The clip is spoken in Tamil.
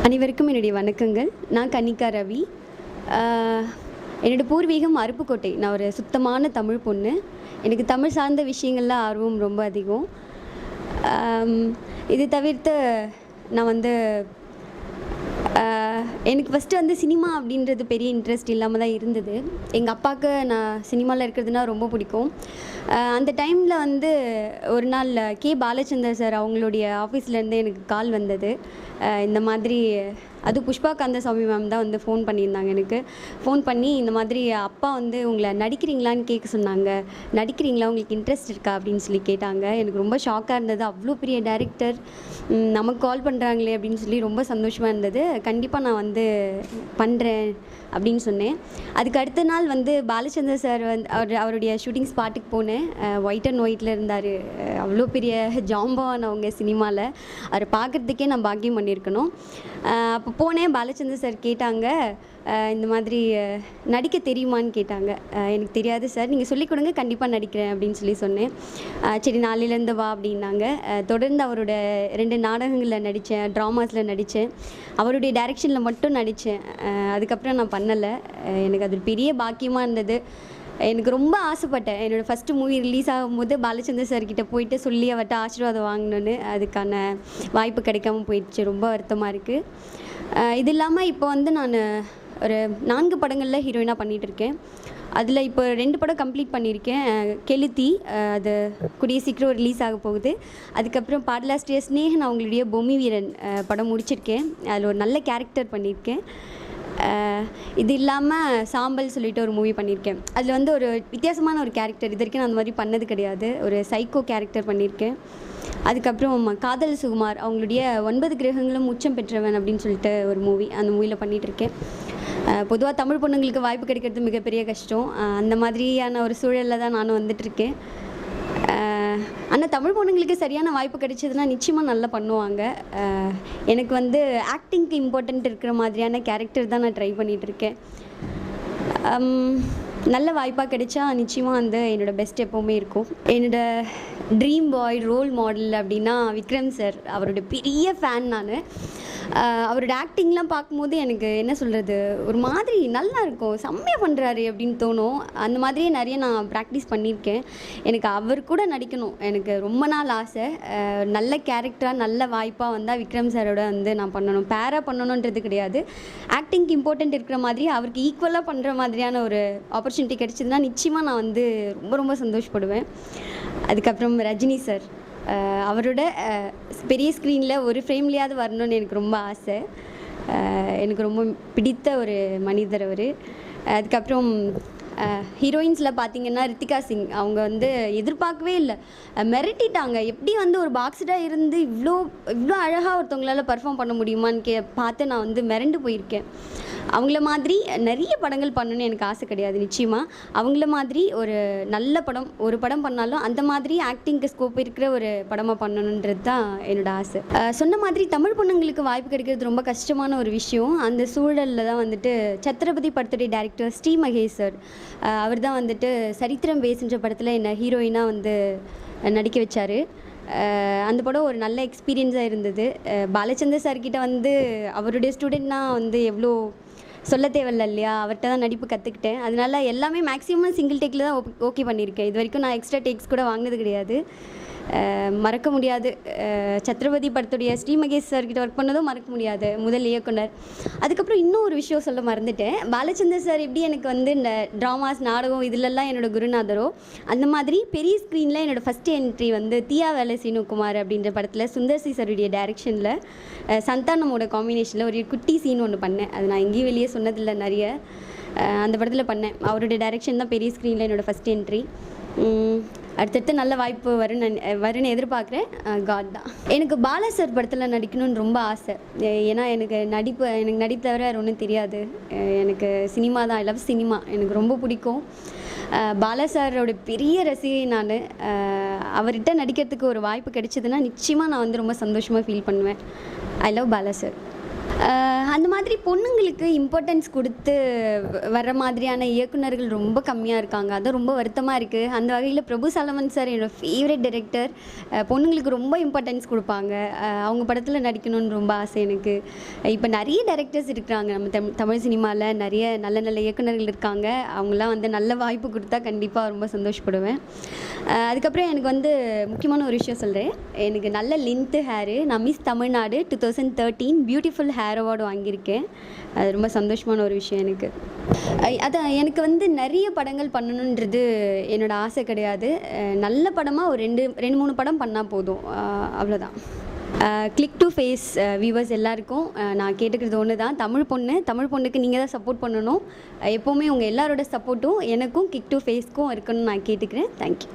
அனைவருக்கும் என்னுடைய வணக்கங்கள். நான் கன்னிகா ரவி. என்னோடய பூர்வீகம் அருப்புக்கோட்டை. நான் ஒரு சுத்தமான தமிழ் பொண்ணு. எனக்கு தமிழ் சார்ந்த விஷயங்கள்ல ஆர்வம் ரொம்ப அதிகம். இது தவிர்த்து நான் வந்து எனக்கு ஃபஸ்ட்டு வந்து சினிமா அப்படின்றது பெரிய இன்ட்ரெஸ்ட் இல்லாமல் தான் இருந்தது. எங்கள் அப்பாவுக்கு நான் சினிமாவில் இருக்கிறதுனா ரொம்ப பிடிக்கும். அந்த டைமில் வந்து ஒரு நாள் கே பாலச்சந்தர் சார் அவங்களுடைய ஆஃபீஸ்லேருந்து எனக்கு கால் வந்தது. இந்த மாதிரி அது புஷ்பா கந்தசாமி மேம் தான் வந்து ஃபோன் பண்ணியிருந்தாங்க. எனக்கு ஃபோன் பண்ணி இந்த மாதிரி அப்பா வந்து உங்களை நடிக்கிறீங்களான்னு கேட்க சொன்னாங்க. நடிக்கிறீங்களா, உங்களுக்கு இன்ட்ரெஸ்ட் இருக்கா அப்படின்னு சொல்லி கேட்டாங்க. எனக்கு ரொம்ப ஷாக்காக இருந்தது. அவ்வளோ பெரிய டைரக்டர் நமக்கு கால் பண்ணுறாங்களே அப்படின்னு சொல்லி ரொம்ப சந்தோஷமாக இருந்தது. கண்டிப்பாக நான் வந்து பண்ணுறேன் அப்படின்னு சொன்னேன். அதுக்கு அடுத்த நாள் வந்து பாலச்சந்தர் சார் வந்து அவருடைய ஷூட்டிங் ஸ்பாட்டுக்கு போனேன். ஒயிட் அண்ட் ஒயிட்டில் இருந்தார். அவ்வளோ பெரிய ஜாம்பவான் அவங்க சினிமாவில். அவரை பார்க்குறதுக்கே நான் பாக்கியம் பண்ணியிருக்கணும். அப்போ போனேன். பாலச்சந்தர் சார் கேட்டாங்க, இந்த மாதிரி நடிக்க தெரியுமான்னு கேட்டாங்க. எனக்கு தெரியாது சார், நீங்கள் சொல்லிக் கொடுங்க, கண்டிப்பாக நடிக்கிறேன் அப்படின்னு சொல்லி சொன்னேன். சரி நாளையிலேருந்து வா அப்படின்னாங்க. தொடர்ந்து அவரோட 2 நாடகங்களில் நடித்தேன், ட்ராமாஸில் நடித்தேன். அவருடைய டைரக்ஷனில் மட்டும் நடித்தேன். அதுக்கப்புறம் நான் பண்ணலை. எனக்கு அது ஒரு பெரிய பாக்கியமாக இருந்தது. எனக்கு ரொம்ப ஆசைப்பட்டேன் என்னோடய ஃபஸ்ட்டு மூவி ரிலீஸ் ஆகும்போது பாலச்சந்தர் சார்கிட்ட போயிட்டு சொல்லி அவர்கிட்ட ஆசீர்வாதம் வாங்கணுன்னு. அதுக்கான வாய்ப்பு கிடைக்காம போயிடுச்சு. ரொம்ப வருத்தமாக இருக்குது. இது இல்லாமல் இப்போ வந்து நான் ஒரு 4 படங்களில் ஹீரோயினாக பண்ணிகிட்ருக்கேன். அதில் இப்போ 2 படம் கம்ப்ளீட் பண்ணியிருக்கேன். கெளுத்தி, அது கூடிய சீக்கிரம் ரிலீஸ் ஆக போகுது. அதுக்கப்புறம் பாடலாஸ்ட்ரிய ஸ்னேகன் அவங்களுடைய பொம்மி வீரன் படம் முடிச்சிருக்கேன். அதில் ஒரு நல்ல கேரக்டர் பண்ணியிருக்கேன். இது இல்லாமல் சாம்பல் சொல்லிட்டு ஒரு மூவி பண்ணியிருக்கேன். அதில் வந்து ஒரு வித்தியாசமான ஒரு கேரக்டர், இது வரைக்கும் நான் அந்த மாதிரி பண்ணது கிடையாது. ஒரு சைக்கோ கேரக்டர் பண்ணியிருக்கேன். அதுக்கப்புறம் காதல் சுகுமார் அவங்களுடைய 9 கிரகங்களும் உச்சம் பெற்றவன் அப்படின்னு சொல்லிட்டு ஒரு மூவி, அந்த மூவியில் பண்ணிகிட்ருக்கேன். பொதுவாக தமிழ் பொண்ணுங்களுக்கு வாய்ப்பு கிடைக்கிறது மிகப்பெரிய கஷ்டம். அந்த மாதிரியான ஒரு சூழலில் தான் நானும் வந்துட்டுருக்கேன். ஆனால் தமிழ் பொண்ணுங்களுக்கு சரியான வாய்ப்பு கிடைச்சதுன்னா நிச்சயமாக நல்லா பண்ணுவாங்க. எனக்கு வந்து ஆக்டிங்க்கு இம்பார்ட்டண்ட் இருக்கிற மாதிரியான கேரக்டர் தான் நான் ட்ரை பண்ணிகிட்ருக்கேன். நல்ல வாய்ப்பாக கிடைச்சா நிச்சயமாக வந்து என்னோடய பெஸ்ட் எப்போவுமே இருக்கும். என்னோடய ட்ரீம் பாய் ரோல் மாடல் அப்படின்னா விக்ரம் சார். அவரோட பெரிய ஃபேன் நான். அவரோட ஆக்டிங்லாம் பார்க்கும்போது எனக்கு என்ன சொல்கிறது, ஒரு மாதிரி நல்லா இருக்கும், செம்மையாக பண்ணுறாரு அப்படின்னு தோணும். அந்த மாதிரியே நிறைய நான் ப்ராக்டிஸ் பண்ணியிருக்கேன். எனக்கு அவர் கூட நடிக்கணும் எனக்கு ரொம்ப நாள் ஆசை. நல்ல கேரக்டராக நல்ல வாய்ப்பாக வந்தால் விக்ரம் சாரோட வந்து நான் பண்ணணும். பேராக பண்ணணுன்றது கிடையாது, ஆக்டிங்க்கு இம்பார்ட்டண்ட் இருக்கிற மாதிரி அவருக்கு ஈக்குவலாக பண்ணுற மாதிரியான ஒரு ஆப்பர்ச்சுனிட்டி கிடைச்சதுன்னா நிச்சயமாக நான் வந்து ரொம்ப ரொம்ப சந்தோஷப்படுவேன். அதுக்கப்புறம் ரஜினி சார், அவரோட பெரிய ஸ்க்ரீனில் ஒரு ஃப்ரேம்லேயாவது வரணும்னு எனக்கு ரொம்ப ஆசை. எனக்கு ரொம்ப பிடித்த ஒரு மனிதர் அவர். அதுக்கப்புறம் ஹீரோயின்ஸில் பார்த்திங்கன்னா ரித்திகா சிங், அவங்க வந்து எதிர்பார்க்கவே இல்லை, மிரட்டிட்டாங்க. எப்படி வந்து ஒரு பாக்ஸடாக இருந்து இவ்வளோ அழகாக ஒருத்தவங்களால் பர்ஃபார்ம் பண்ண முடியுமான்னு பார்த்து நான் வந்து மிரண்டு போயிருக்கேன். அவங்கள மாதிரி நிறைய படங்கள் பண்ணணுன்னு எனக்கு ஆசை கிடையாது. நிச்சயமாக அவங்கள மாதிரி ஒரு நல்ல படம், ஒரு படம் பண்ணாலும் அந்த மாதிரி ஆக்டிங்க்கு ஸ்கோப் இருக்கிற ஒரு படமாக பண்ணணுன்றது தான் என்னோடய ஆசை. சொன்ன மாதிரி தமிழ் பொண்ணுங்களுக்கு வாய்ப்பு கிடைக்கிறது ரொம்ப கஷ்டமான ஒரு விஷயம். அந்த சூழலில் தான் வந்துட்டு சத்ரபதி படத்துடைய டைரக்டர் ஸ்ரீ மகேஷ் சார், அவர் தான் வந்துட்டு சரித்திரம் பேசுகின்ற படத்தில் என்னை ஹீரோயினாக வந்து நடிக்க வச்சார். அந்த படம் ஒரு நல்ல எக்ஸ்பீரியன்ஸாக இருந்தது. பாலச்சந்தர் சார்கிட்ட வந்து அவருடைய ஸ்டூடெண்ட்னால் வந்து எவ்வளோ சொல்ல தேவையில்ல இல்லையா, அவர்கிட்ட தான் நடிப்பு கற்றுக்கிட்டேன். அதனால எல்லாமே மேக்ஸிமம் சிங்கிள் டேக்கில் தான் ஓகே பண்ணியிருக்கேன். இது வரைக்கும் நான் எக்ஸ்ட்ரா டேக்ஸ் கூட வாங்கினது கிடையாது. மறக்க முடியாது. சத்ரபதி படத்துடைய ஸ்ரீ மகேஷ் சார்கிட்ட ஒர்க் பண்ணதும் மறக்க முடியாது, முதல் இயக்குனர். அதுக்கப்புறம் இன்னும் ஒரு விஷயம் சொல்ல மறந்துட்டேன். பாலச்சந்தர் சார் எப்படி எனக்கு வந்து இந்த ட்ராமாஸ் நாடகம் இதிலெல்லாம் என்னோடய குருநாதரோ, அந்த மாதிரி பெரிய ஸ்க்ரீனில் என்னோடய ஃபஸ்ட்டு என்ட்ரி வந்து தீயா வேலை சீனுகுமார் அப்படின்ற படத்தில் சுந்தர்சி சாருடைய டைரக்ஷனில் சந்தானமோட காம்பினேஷனில் ஒரு குட்டி சீன் ஒன்று பண்ணேன். அது நான் எங்கேயும் வெளியே சொன்னதில்லை நிறைய. அந்த படத்தில் பண்ணேன். அவருடைய டைரக்ஷன் தான் பெரிய ஸ்க்ரீனில் என்னோடய ஃபஸ்ட் என்ட்ரி. அடுத்தடுத்து நல்ல வாய்ப்பு வரும்னு எதிர்பார்க்குறேன். காட் தான். எனக்கு பாலா சார் படத்தில் நடிக்கணும்னு ரொம்ப ஆசை. ஏன்னா எனக்கு நடிப்பு தவிர வேறு ஒன்றும் தெரியாது. எனக்கு சினிமா தான், ஐ லவ் சினிமா, எனக்கு ரொம்ப பிடிக்கும். பாலா சாரோட பெரிய ரசிகை நான். அவர்கிட்ட நடிக்கிறதுக்கு ஒரு வாய்ப்பு கிடைச்சதுன்னா நிச்சயமாக நான் வந்து ரொம்ப சந்தோஷமாக ஃபீல் பண்ணுவேன். I love Bala sir. அந்த மாதிரி பொண்ணுங்களுக்கு இம்பார்ட்டன்ஸ் கொடுத்து வர மாதிரியான இயக்குனர்கள் ரொம்ப கம்மியாக இருக்காங்க. அது ரொம்ப வருத்தமாக இருக்குது. அந்த வகையில் பிரபு சாலமன் சார் என்னோடய ஃபேவரட் டைரக்டர். பொண்ணுங்களுக்கு ரொம்ப இம்பார்ட்டன்ஸ் கொடுப்பாங்க. அவங்க படத்தில் நடிக்கணும்னு ரொம்ப ஆசை எனக்கு. இப்போ நிறைய டைரக்டர்ஸ் இருக்கிறாங்க நம்ம தமிழ் சினிமாவில். நிறைய நல்ல நல்ல இயக்குனர்கள் இருக்காங்க. அவங்களாம் வந்து நல்ல வாய்ப்பு கொடுத்தா கண்டிப்பாக ரொம்ப சந்தோஷப்படுவேன். அதுக்கப்புறம் எனக்கு வந்து முக்கியமான ஒரு விஷயம் சொல்கிறேன். எனக்கு நல்ல லென்த்து ஹேரு. நான் miss Tamil Nadu 2013 beautiful hair award வாங்கியிருக்கேன். அது ரொம்ப சந்தோஷமான ஒரு விஷயம் எனக்கு. அதான் எனக்கு வந்து நிறைய படங்கள் பண்ணணுன்றது என்னோடய ஆசை கிடையாது. நல்ல படமாக ஒரு 2-3 படம் பண்ணால் போதும். அவ்வளோதான். கிளிக் டு ஃபேஸ் வியூவர்ஸ் எல்லாருக்கும் நான் கேட்டுக்கிறது ஒன்று தான். தமிழ் பொண்ணுக்கு நீங்கள் தான் சப்போர்ட் பண்ணணும். எப்போவுமே உங்கள் எல்லாரோட சப்போர்ட்டும் எனக்கும் கிளிக் டு ஃபேஸ்க்கும் இருக்கணும்னு நான் கேட்டுக்கிறேன். தேங்க்யூ.